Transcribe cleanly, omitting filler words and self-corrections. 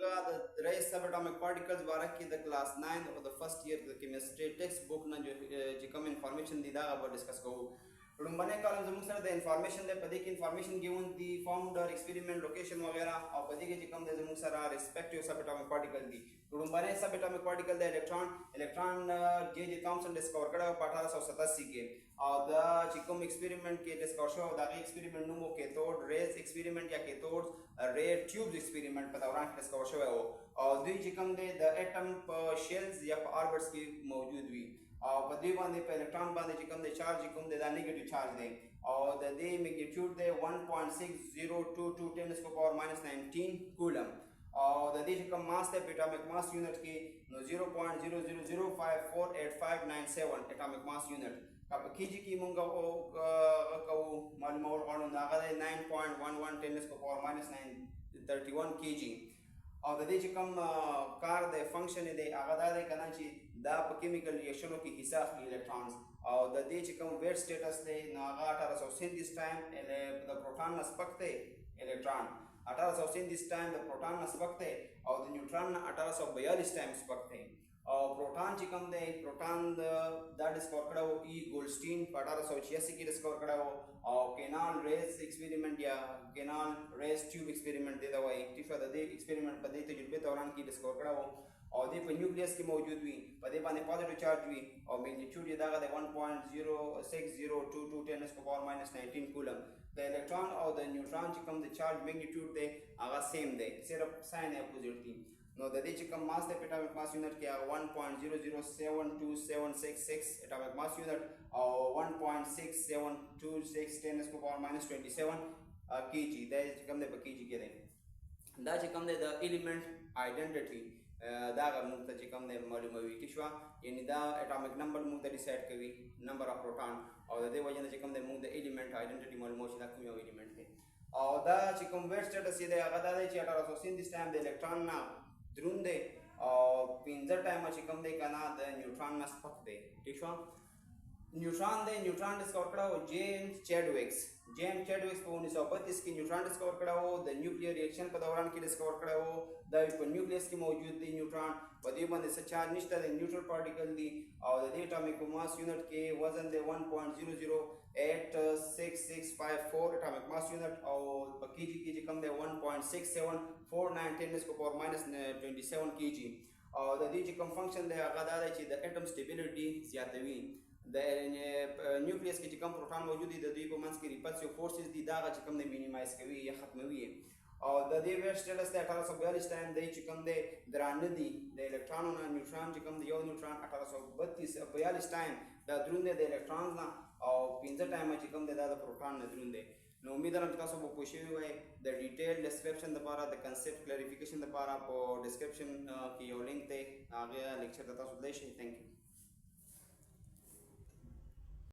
مونږه د درې سب اټومیک پارټیکلز باره کې د کلاس 9 او د فرست ایئر د کیمستري ټیکسټ بک نه چې کوم انفارمیشن دی دا به ډسکس کوو. لومبنی کالم زموږ سره د انفارمیشن دی، په دې کې انفارمیشن ګیون دی فاوندر، ایکسپریمنٹ، لوکیشن وغیرہ، او په دې کې چې کوم دی زموږ سره ریسپیکټیو سب اټومیک پارټیکل دی. لومبنی سب اټومیک پارټیکل دی الکترون جے جے تھامسن ډسکور کړی په 1887 کې، او دا چې کوم ایکسپریمنٹ کې ډسکور شو دا غي ایکسپریمنٹ نوم کیتھود ریز ایکسپریمنٹ یا کیتھود رے ټیوبز ایکسپریمنٹ په دوران کې ډسکور شوی او دوی چې کوم دی د اټم په شیلز یا په آربټس کې موجود وي، او په دې باندې په الکترون باندې چې کوم دی چارج کوم دی دا نیگیټیو چارج دی، او د دې میګنیټیوډ دی 1.6022 10 to the power minus 19 کولم، او د دې چې کوم ماس دی په اټومیک ماس یونټ کې نو 0.00054857 اټومیک ماس یونټ. په کیجی کې مونږ کوو معلومول غواړو نو هغه دی 9.11 10 to the power minus 931 kg. او د دې چې کوم کار د فنکشن دی هغه دا دی کنه چې دا په کیمیکل ریاکشنو کې حصہ اخلي الکترونز، او د دې چې کوم ویټ سټیټس دی نو هغه 1837 ټایم د پروټون نه سپک دی الکترون، 1837 ټایم د پروټون نه سپک دی، او د نیوټرون نه 1842 ټایم سپک دی. او پروټون چې کوم دی پروټون دا ډسکور کړو ای ګولډسټین په 1886 کې ډسکور کړو، او کینال ریز ایکسپریمنٹ یا کینال ریز ټیوب ایکسپریمنٹ دی دا وایي ټیفه د دې ایکسپریمنٹ په دې تجربه دوران کې ډسکور کړو، او دې په نیوکلیس کې موجود وي، په دې باندې پوزټیو چارج وي، او میګنیټیوډ یې دغه د 1.06022 10 to the power minus 19 کولم. د الکترون او د نیوټرون چې کوم د چارج میګنیټیوډ دی هغه سیم دی، صرف ساين اپوزیټ دي. نو د دې چې کوم ماس د اټومیک ماس یونټ کې 1.00727766 اټومیک ماس یونټ، او 1.6726 10 to the power minus 27 kg دا چې کوم د په kg کې دی. دا چې کوم د ایلیمنٹ آیډنټیټي دا موږ ته چې کوم د معلوموي کې شو، یعنی دا اټومیک نمبر موږ ته ډیسایډ کوي نمبر اف پروټون، او د دې وجه نه چې کوم د موږ د ایلیمنٹ آیډنټیټي معلومو چې دا کوم یو ایلیمنٹ دی. او دا چې کوم ویټ سټیټس دی هغه دا دی چې 1837 ټایم د الکترون نه دروند دی، او 15 ټایم چې کوم دی کنه د نیوټرون نه سپک دی. ٹھیک شو. نیوټرون دی نیوټرون ډسکور کړو جیمز چیډویکس په 1932 کې نیوټرون ډسکور کړو، د نیوکلیر ریاکشن په دوران کې ډسکور کړو، دا په نیوکلیس کې موجود دی نیوټرون، په دې باندې څه چارج نشته، د نیوټرل پارټیکل دی، او د دې اټومیک ماس یونټ کې وزن دی 1.008664 اټومیک ماس یونټ، او په کیجی کې چې کوم دی 1.6749 10 to the power minus 27 kg. او د دې چې کوم فنکشن دی هغه دا دی چې د اټم سټیبیلیټي زیاتوي. د نیوکلیس کې چې کوم پروټون موجود دي د دوی په منځ کې ریپلسیو فورسز دي دا چې کوم دی مینیمایز کوي یا ختموي. او د دې ویټ سټیټس دی 1842 ټایم دی چې کوم دی درانه دي د الکترونو نه نیوټرون چې کوم دی یو نیوټرون 1842 ټایم دا دروند دی د الکترونز نه، او 15 ټایم چې کوم دی دا د پروټون نه دروند دی. نو امید لرم چې تاسو به پوه شوي وئ. د ډیټیل ډسکرپشن لپاره د کنسپټ کلیریفیکیشن لپاره په ډسکرپشن کې یو لینک دی، هغه لیکچر ته تاسو تللی شئ. تھینک یو.